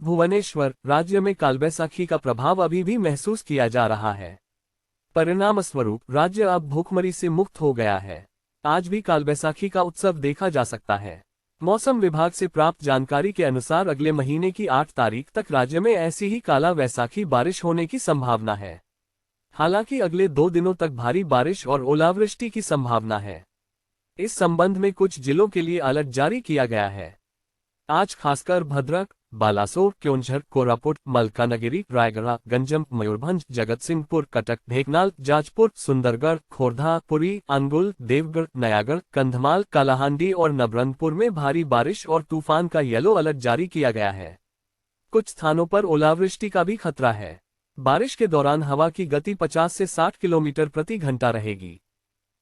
भुवनेश्वर, राज्य में कालबैसाखी का प्रभाव अभी भी महसूस किया जा रहा है। परिणामस्वरूप राज्य अब भूखमरी से मुक्त हो गया है। आज भी कालबैसाखी का उत्सव देखा जा सकता है। मौसम विभाग से प्राप्त जानकारी के अनुसार अगले महीने की 8 तारीख तक राज्य में ऐसी ही काला वैसाखी बारिश होने की संभावना है। हालांकि अगले 2 दिनों तक भारी बारिश और ओलावृष्टि की संभावना है। इस संबंध में कुछ जिलों के लिए अलर्ट जारी किया गया है। आज खासकर भद्रक, बालासोर, क्योंझर, कोरापुट, मलकानगिरी, रायगढ़, गंजम, मयूरभंज, जगतसिंहपुर, कटक, ढेंकनाल, जाजपुर, सुंदरगढ़, खोर्धा, पुरी, अंगुल, देवगढ़, नयागढ़, कंधमाल, कालाहांडी और नबरंगपुर में भारी बारिश और तूफान का येलो अलर्ट जारी किया गया है। कुछ स्थानों पर ओलावृष्टि का भी खतरा है। बारिश के दौरान हवा की गति 50 से 60 किलोमीटर प्रति घंटा रहेगी।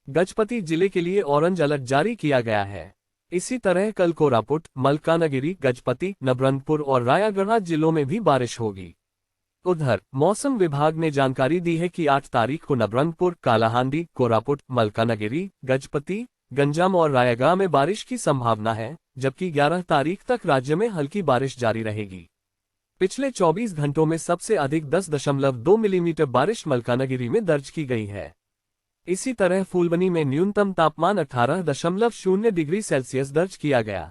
गजपति जिले के लिए ऑरेंज अलर्ट जारी किया गया है। इसी तरह कल कोरापुट, मलकानगिरी, गजपति, नबरंगपुर और रायगढ़ जिलों में भी बारिश होगी। उधर मौसम विभाग ने जानकारी दी है कि 8 तारीख को नबरंगपुर, कालाहांडी, कोरापुट, मलकानगिरी, गजपति, गंजाम और रायगढ़ में बारिश की संभावना है, जबकि 11 तारीख तक राज्य में हल्की बारिश जारी रहेगी। पिछले 24 घंटों में सबसे अधिक 10.2 मिलीमीटर बारिश मलकानगिरी में दर्ज की गई है। इसी तरह फूलबनी में न्यूनतम तापमान 18.0 डिग्री सेल्सियस दर्ज किया गया।